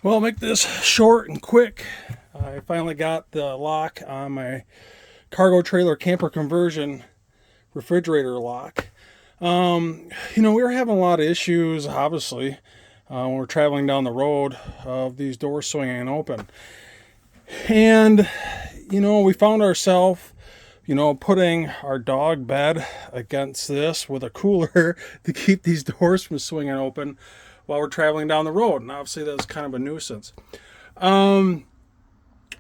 Well, I'll make this short and quick. I finally got the lock on my cargo trailer camper conversion refrigerator lock. We were having a lot of issues, obviously, when we're traveling down the road of these doors swinging open. And, we found ourselves, putting our dog bed against this with a cooler to keep these doors from swinging open while we're traveling down the road. And obviously that's kind of a nuisance. We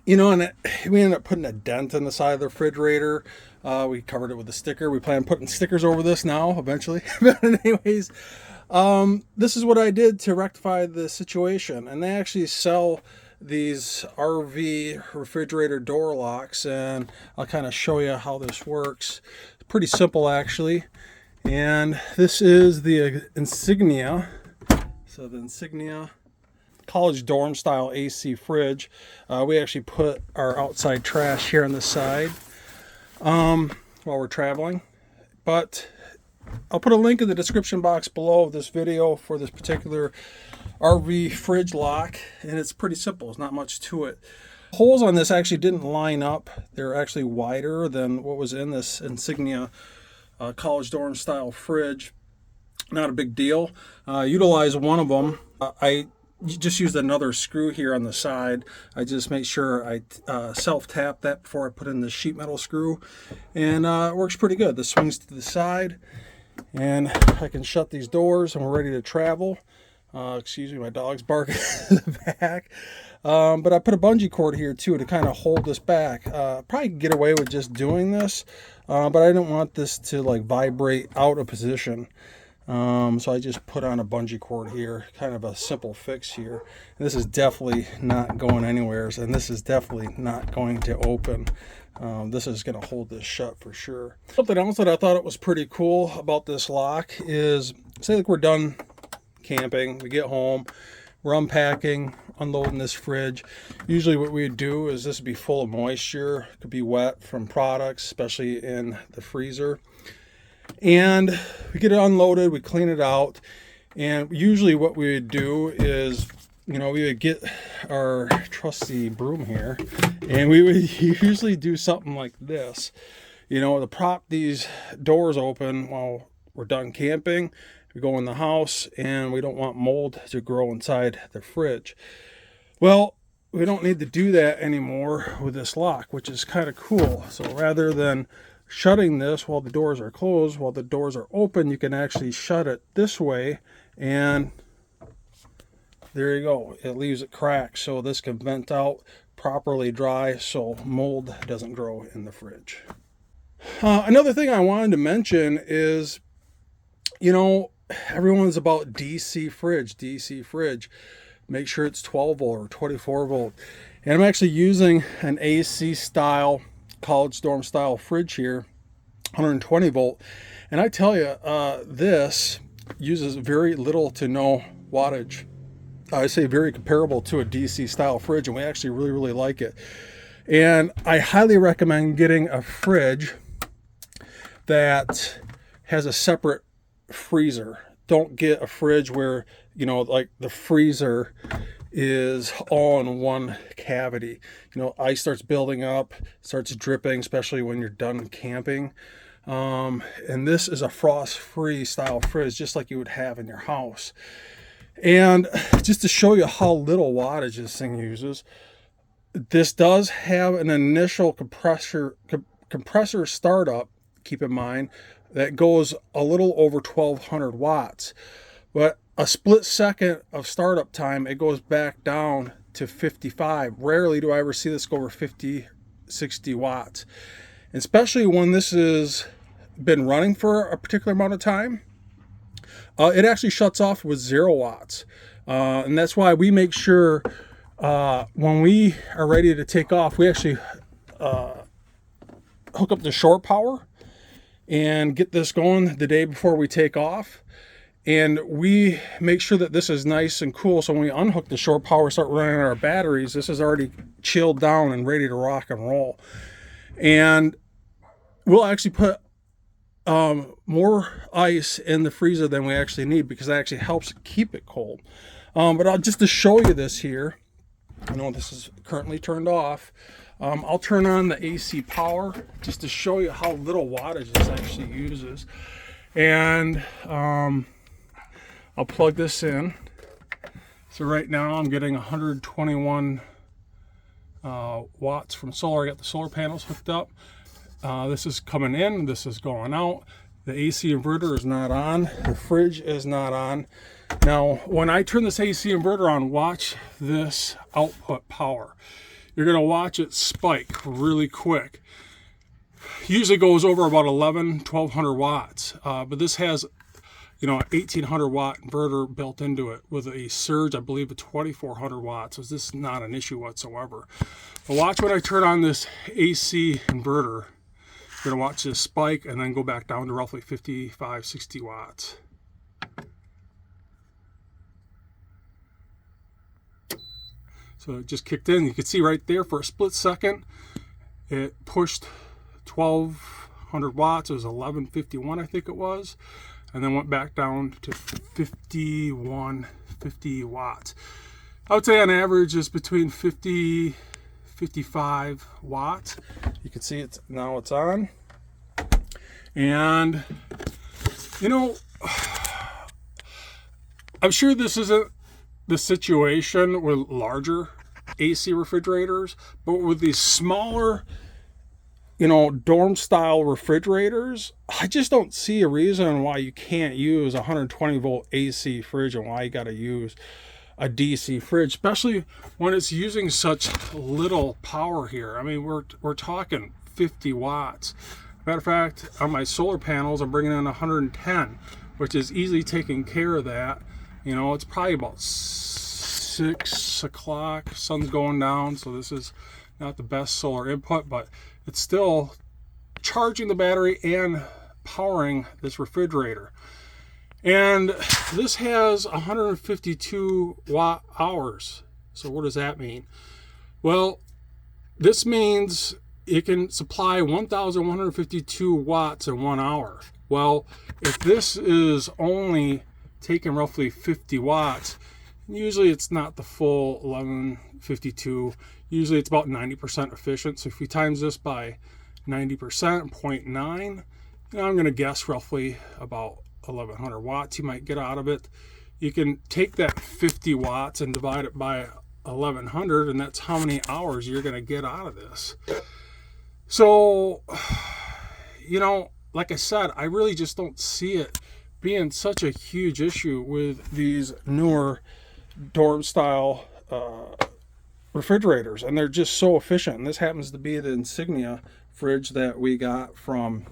ended up putting a dent in the side of the refrigerator. We covered it with a sticker. We plan on putting stickers over this now eventually. But anyways, this is what I did to rectify the situation. And they actually sell these RV refrigerator door locks, and I'll kind of show you how this works. It's pretty simple actually. And this is the Insignia. So the Insignia college dorm style AC fridge. We actually put our outside trash here on the side while we're traveling. But I'll put a link in the description box below of this video for this particular RV fridge lock, and it's pretty simple. There's not much to it. Holes on this actually didn't line up. They're actually wider than what was in this Insignia college dorm style fridge. Not a big deal. Utilize one of them. I just used another screw here on the side. I just make sure I self-tap that before I put in the sheet metal screw, and it works pretty good. This swings to the side, and I can shut these doors, and we're ready to travel. Excuse me, my dog's barking in the back. But I put a bungee cord here too to kind of hold this back. Probably get away with just doing this, but I didn't want this to like vibrate out of position. So I just put on a bungee cord here, kind of a simple fix here. And this is definitely not going anywhere, and this is definitely not going to open. This is going to hold this shut for sure. Something else that I thought it was pretty cool about this lock is, say like we're done camping, we get home, we're unpacking, unloading this fridge. Usually what we would do is this would be full of moisture, it could be wet from products, especially in the freezer. And we get it unloaded, we clean it out, and usually what we would do is, we would get our trusty broom here, and we would usually do something like this, to prop these doors open while we're done camping. We go in the house, and we don't want mold to grow inside the fridge. Well, we don't need to do that anymore with this lock, which is kind of cool. So rather than shutting this while the doors are closed, while the doors are open, you can actually shut it this way, and there you go. It leaves it cracked, so this can vent out properly dry so mold doesn't grow in the fridge. Another thing I wanted to mention is, everyone's about DC fridge. Make sure it's 12 volt or 24 volt. And I'm actually using an AC style college dorm style fridge here, 120 volt, and I tell you, this uses very little to no wattage. I say very comparable to a DC style fridge, and we actually really like it. And I highly recommend getting a fridge that has a separate freezer. Don't get a fridge where like the freezer is all in one cavity. Ice starts building up, starts dripping, especially when you're done camping. And this is a frost-free style fridge, just like you would have in your house. And just to show you how little wattage this thing uses, this does have an initial compressor startup, keep in mind, that goes a little over 1200 watts. But a split second of startup time, it goes back down to 55. Rarely do I ever see this go over 50, 60 watts. And especially when this has been running for a particular amount of time, it actually shuts off with 0 watts. And that's why we make sure when we are ready to take off, we actually hook up the shore power and get this going the day before we take off. And we make sure that this is nice and cool, so when we unhook the shore power, start running our batteries, this is already chilled down and ready to rock and roll. And we'll actually put more ice in the freezer than we actually need, because that actually helps keep it cold. But just to show you this here, this is currently turned off. I'll turn on the AC power just to show you how little wattage this actually uses. And I'll plug this in. So right now I'm getting 121 watts from solar. I got the solar panels hooked up. This is coming in, this is going out. The AC inverter is not on, the fridge is not on. Now, when I turn this AC inverter on, watch this output power. You're going to watch it spike really quick. Usually goes over about 1200 watts, but this has, an 1800 watt inverter built into it with a surge, I believe, of 2400 watts. So this is not an issue whatsoever. But watch when I turn on this AC inverter. You're going to watch this spike and then go back down to roughly 55, 60 watts. So it just kicked in. You can see right there for a split second, it pushed 1200 watts. It was 1151, I think it was. And then went back down to 5150 watts. I would say on average is between 50, 55 watts. You can see it's now it's on. And, I'm sure this isn't the situation with larger AC refrigerators, but with these smaller, dorm style refrigerators, I just don't see a reason why you can't use a 120 volt AC fridge and why you got to use a DC fridge, especially when it's using such little power here. I mean, we're talking 50 watts. Matter of fact, on my solar panels, I'm bringing in 110, which is easily taking care of that. It's probably about 6 o'clock, sun's going down, so this is not the best solar input, but it's still charging the battery and powering this refrigerator. And this has 152 watt hours. So what does that mean? Well, this means it can supply 1,152 watts in 1 hour. Well, if this is only taking roughly 50 watts, usually it's not the full 1152. Usually it's about 90% efficient. So if you times this by 90%, 0.9, I'm going to guess roughly about 1100 watts you might get out of it. You can take that 50 watts and divide it by 1100, and that's how many hours you're going to get out of this. So, like I said, I really just don't see it being such a huge issue with these newer dorm style refrigerators, and they're just so efficient. And this happens to be the Insignia fridge that we got from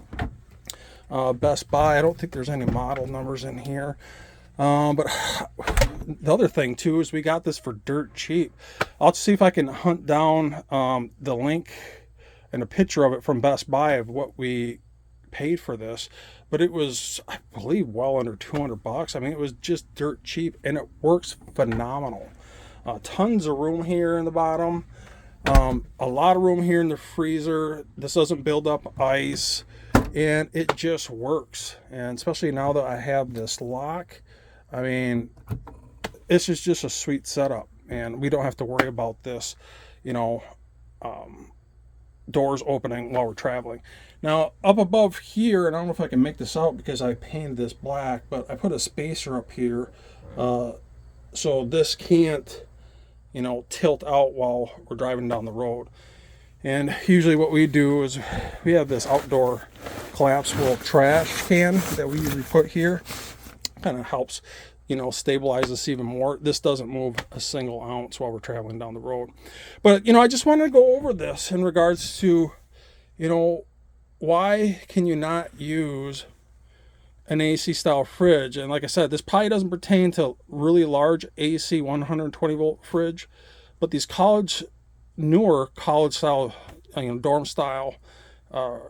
Best Buy. I don't think there's any model numbers in here, but the other thing too is we got this for dirt cheap. I'll see if I can hunt down the link and a picture of it from Best Buy of what we paid for this, but it was, I believe, well under 200 bucks. I mean, it was just dirt cheap, and it works phenomenal. Tons of room here in the bottom, a lot of room here in the freezer. This doesn't build up ice, and it just works. And especially now that I have this lock, I mean, this is just a sweet setup, and we don't have to worry about this, doors opening while we're traveling. Now, up above here, and I don't know if I can make this out because I painted this black, but I put a spacer up here so this can't, tilt out while we're driving down the road. And usually what we do is we have this outdoor collapsible trash can that we usually put here. Kind of helps, stabilize this even more. This doesn't move a single ounce while we're traveling down the road. But, I just wanted to go over this in regards to, why can you not use an AC style fridge? And like I said, this probably doesn't pertain to really large AC 120 volt fridge, but these newer college style, dorm style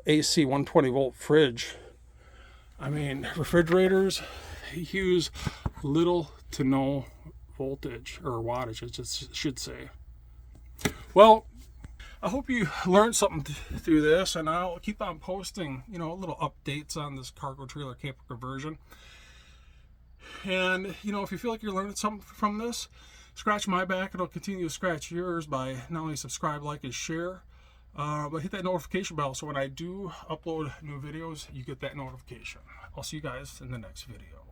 AC 120 volt fridge, I mean, refrigerators use little to no voltage or wattage, I should say. Well, I hope you learned something through this, and I'll keep on posting, little updates on this cargo trailer camper conversion. And, you know, if you feel like you're learning something from this, scratch my back. It'll continue to scratch yours by not only subscribe, like, and share, but hit that notification bell so when I do upload new videos, you get that notification. I'll see you guys in the next video.